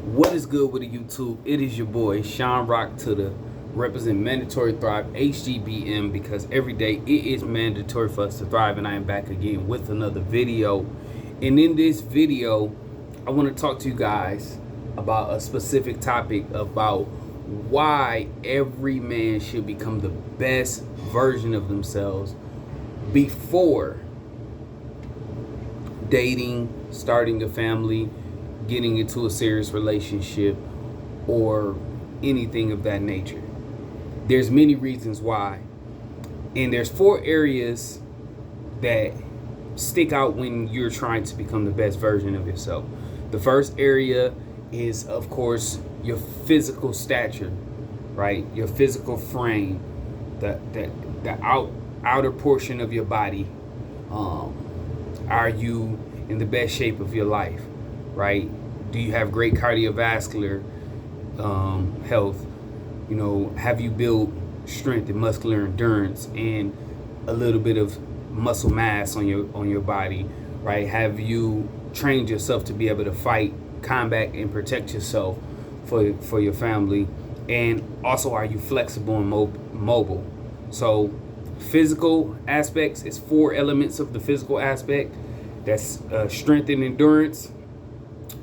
What is good with the YouTube? It is your boy Sean Rock to the represent Mandatory Thrive HGBM, because every day it is mandatory for us to thrive, and I am back again with another video. And in this video, I want to talk to you guys about a specific topic about why every man should become the best version of themselves before dating, starting a family, getting into a serious relationship, or anything of that nature. There's many reasons why, and there's 4 areas that stick out when you're trying to become the best version of yourself. The first area is, of course, your physical stature, right? Your physical frame, the outer portion of your body. Are you in the best shape of your life, right? Do you have great cardiovascular health? You know, have you built strength and muscular endurance and a little bit of muscle mass on your body, right? Have you trained yourself to be able to fight, combat, and protect yourself for your family? And also, are you flexible and mobile? So physical aspects is 4 elements of the physical aspect. That's strength and endurance,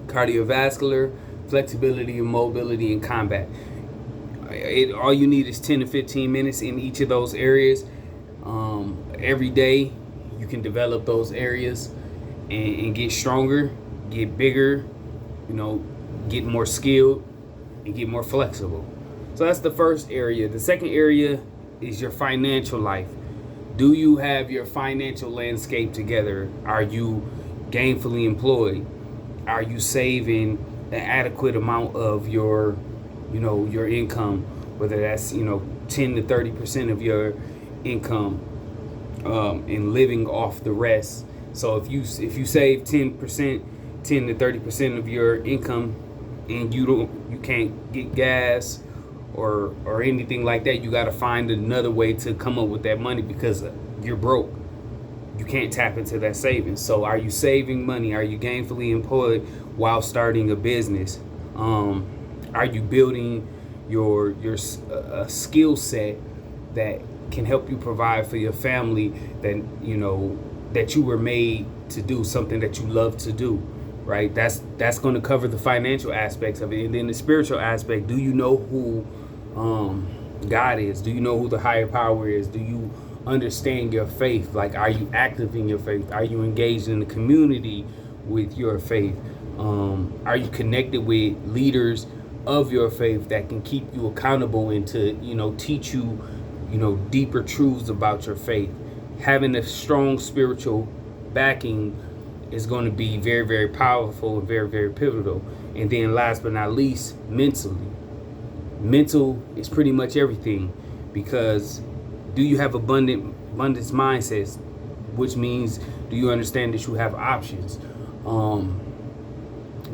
cardiovascular, flexibility and mobility, and combat. All you need is 10 to 15 minutes in each of those areas. Every day you can develop those areas and get stronger, get bigger, get more skilled, and get more flexible. So that's the first area. The second area is your financial life. Do you have your financial landscape together? Are you gainfully employed? Are you saving an adequate amount of your income, whether that's 10 to 30% of your income, and living off the rest? So if you save 10 to 30% of your income, and you can't get gas or anything like that, you got to find another way to come up with that money because you're broke. You can't tap into that savings. So are you saving money? Are you gainfully employed while starting a business? Are you building your skill set that can help you provide for your family, that you were made to do, something that you love to do, right? That's going to cover the financial aspects of it. And then the spiritual aspect: do you know who God is? Do you know who the higher power is? Do you understand your faith? Like, are you active in your faith? Are you engaged in the community with your faith? Are you connected with leaders of your faith that can keep you accountable and to teach you deeper truths about your faith? Having a strong spiritual backing is going to be very, very powerful and very, very pivotal. And then last but not least, mentally. Mental is pretty much everything, because do you have abundance mindsets, which means, do you understand that you have options?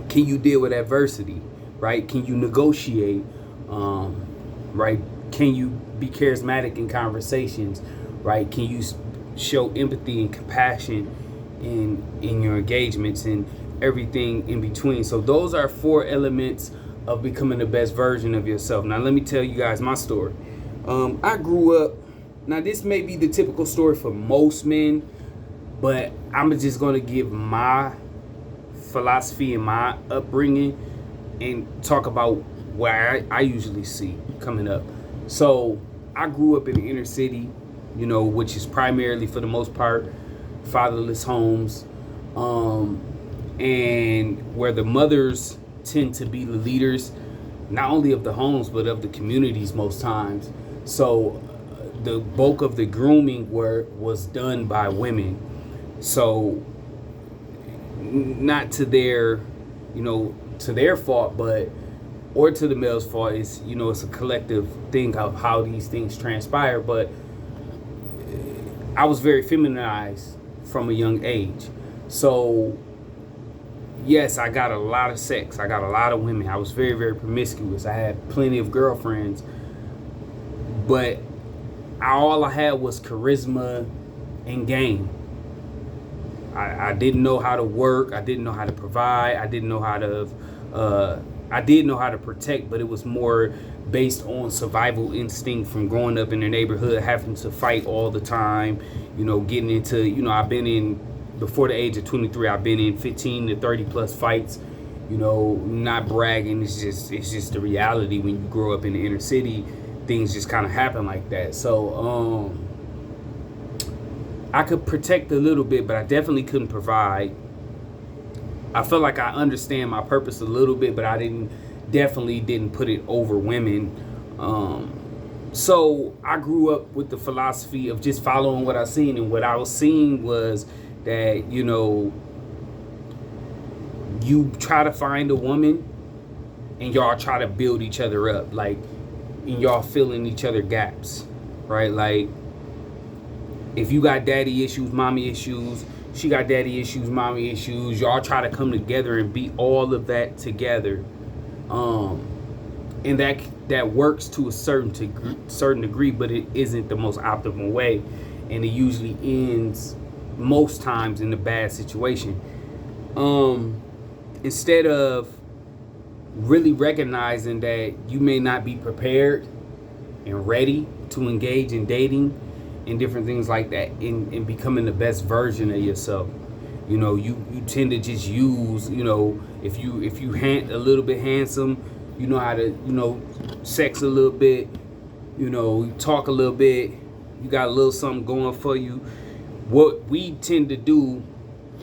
Can you deal with adversity, right? Can you negotiate, right? Can you be charismatic in conversations, right? Can you show empathy and compassion in your engagements and everything in between? So those are 4 elements of becoming the best version of yourself. Now let me tell you guys my story. I grew up, now this may be the typical story for most men, but I'm just going to give my philosophy and my upbringing and talk about where I usually see coming up. So I grew up in the inner city, which is primarily, for the most part, fatherless homes, and where the mothers tend to be the leaders, not only of the homes but of the communities most times. So the bulk of the grooming was done by women. So not to their fault, or to the male's fault. It's it's a collective thing of how these things transpire. But I was very feminized from a young age. So yes, I got a lot of sex. I got a lot of women. I was very, very promiscuous. I had plenty of girlfriends. But all I had was charisma and game. I didn't know how to work. I didn't know how to provide. I didn't know how to I did know how to protect, but it was more based on survival instinct from growing up in the neighborhood, having to fight all the time, getting into, I've been in, before the age of 23, I've been in 15 to 30 plus fights, not bragging. It's just the reality when you grow up in the inner city, things just kind of happen like that. So, I could protect a little bit, but I definitely couldn't provide. I feel like I understand my purpose a little bit, but I definitely didn't put it over women. So I grew up with the philosophy of just following what I seen, and what I was seeing was that, you try to find a woman and y'all try to build each other up, like, and y'all filling each other gaps, right? Like, if you got daddy issues, mommy issues, she got daddy issues, mommy issues, y'all try to come together and be all of that together. And that works to a certain degree, but it isn't the most optimal way, and it usually ends most times in a bad situation. Instead of really recognizing that you may not be prepared and ready to engage in dating and different things like that, in becoming the best version of yourself. You tend to just use, if you a little bit handsome, you know how to, sex a little bit, you talk a little bit, you got a little something going for you. What we tend to do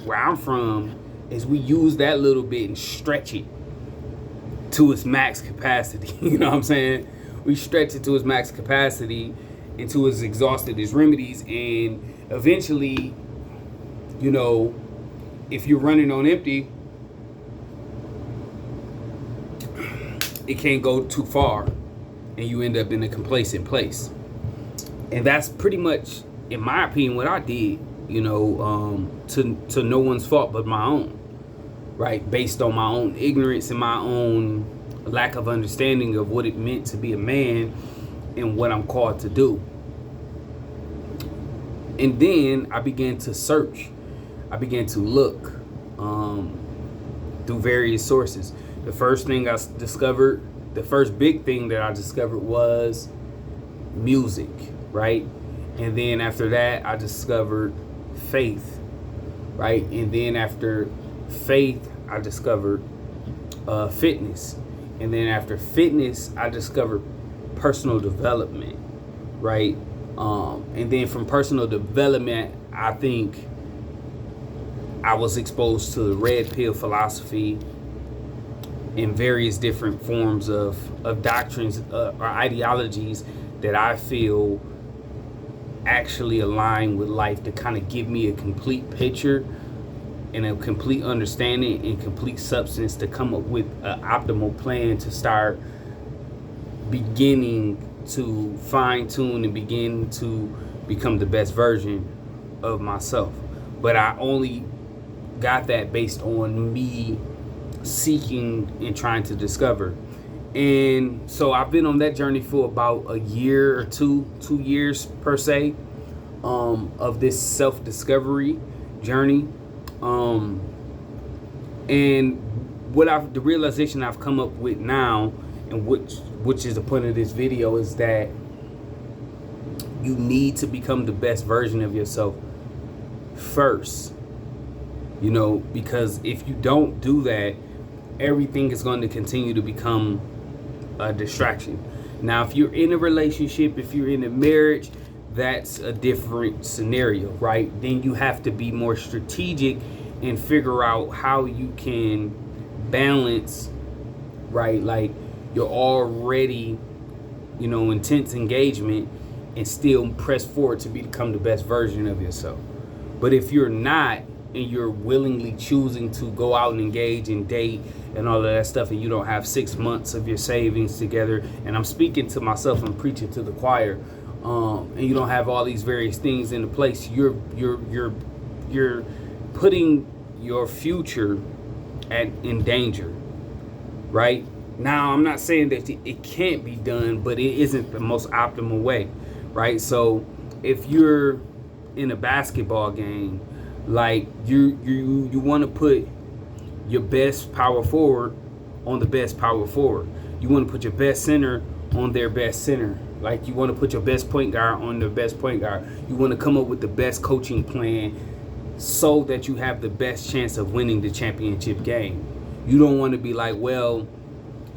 where I'm from is we use that little bit and stretch it to its max capacity. You know what I'm saying? We stretch it to its max capacity until it's exhausted its remedies, and eventually, if you're running on empty, it can't go too far, and you end up in a complacent place. And that's pretty much, in my opinion, what I did, to no one's fault but my own, right? Based on my own ignorance and my own lack of understanding of what it meant to be a man and what I'm called to do. And then I began to search. I began to look through various sources. The first thing I discovered, the first big thing that I discovered was music, right? And then after that, I discovered faith, right? And then after faith, I discovered fitness. And then after fitness, I discovered personal development, right? And then from personal development, I think I was exposed to the red pill philosophy in various different forms of doctrines or ideologies that I feel actually align with life, to kind of give me a complete picture and a complete understanding and complete substance to come up with an optimal plan to start beginning to fine tune and begin to become the best version of myself. But I only got that based on me seeking and trying to discover. And so I've been on that journey for about a year or 2 years per se, of this self-discovery journey. And the realization I've come up with now, and which is the point of this video, is that you need to become the best version of yourself first. Because if you don't do that, everything is going to continue to become a distraction. Now, if you're in a relationship, if you're in a marriage, that's a different scenario, right? Then you have to be more strategic and figure out how you can balance, right? Like, you're already, intense engagement, and still press forward to become the best version of yourself. But if you're not, and you're willingly choosing to go out and engage and date and all of that stuff, and you don't have 6 months of your savings together, and I'm speaking to myself, I'm preaching to the choir, and you don't have all these various things into place, you're putting your future in danger, right? Now, I'm not saying that it can't be done, but it isn't the most optimal way, right? So if you're in a basketball game, like you want to put your best power forward on the best power forward. You want to put your best center on their best center. Like, you want to put your best point guard on their best point guard. You want to come up with the best coaching plan so that you have the best chance of winning the championship game. You don't want to be like, well,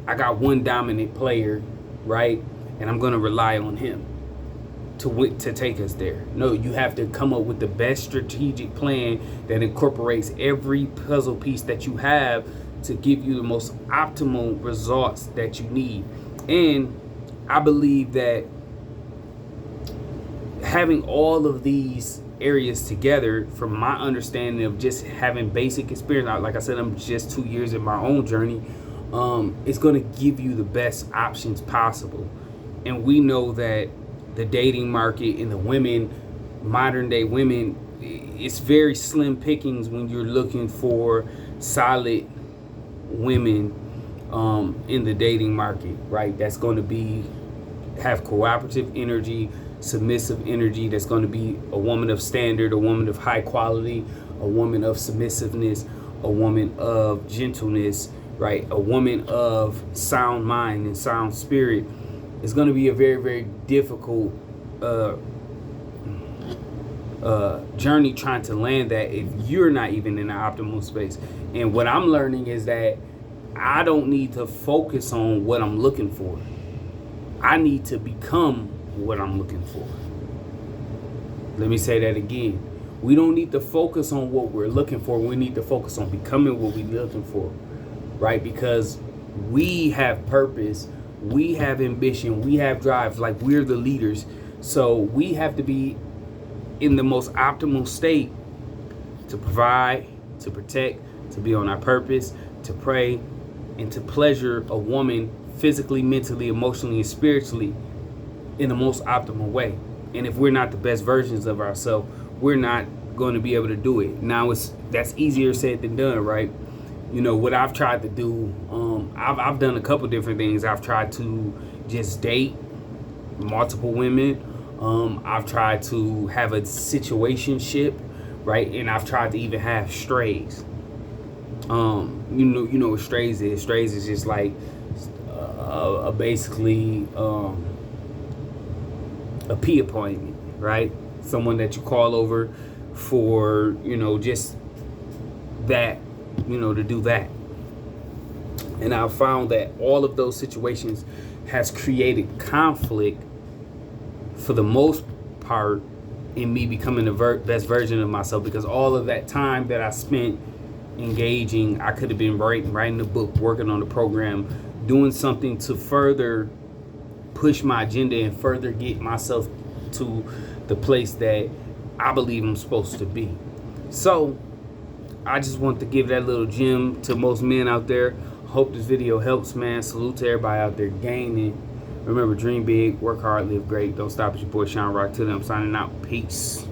I got one dominant player, right? And I'm going to rely on him to take us there. No, you have to come up with the best strategic plan that incorporates every puzzle piece that you have to give you the most optimal results that you need. And I believe that having all of these areas together, from my understanding of just having basic experience, like I said, I'm just 2 years in my own journey, it's going to give you the best options possible. And we know that the dating market and the women, modern day women, it's very slim pickings when you're looking for solid women in the dating market, right? That's going to have cooperative energy, submissive energy, that's going to be a woman of standard, a woman of high quality, a woman of submissiveness, a woman of gentleness, right? A woman of sound mind and sound spirit. It's going to be a very, very difficult journey trying to land that if you're not even in the optimal space. And what I'm learning is that I don't need to focus on what I'm looking for. I need to become what I'm looking for. Let me say that again. We don't need to focus on what we're looking for. We need to focus on becoming what we're looking for, right? Because we have purpose, we have ambition, we have drive. Like, we're the leaders. So we have to be in the most optimal state to provide, to protect, to be on our purpose, to pray, and to pleasure a woman physically, mentally, emotionally, and spiritually in the most optimal way. And if we're not the best versions of ourselves, we're not going to be able to do it. Now, that's easier said than done, right? You know, what I've tried to do, I've done a couple different things. I've tried to just date multiple women. I've tried to have a situationship, right? And I've tried to even have strays. You know what strays is. Strays is just like basically a P appointment, right? Someone that you call over for, just that, to do that. And I've found that all of those situations has created conflict for the most part in me becoming the best version of myself, because all of that time that I spent engaging, I could have been writing a book, working on a program, doing something to further push my agenda and further get myself to the place that I believe I'm supposed to be. So I just want to give that little gem to most men out there. Hope this video helps, man. Salute to everybody out there gaining. Remember, dream big, work hard, live great. Don't stop. It's your boy Sean Rock. Till then, I'm signing out. Peace.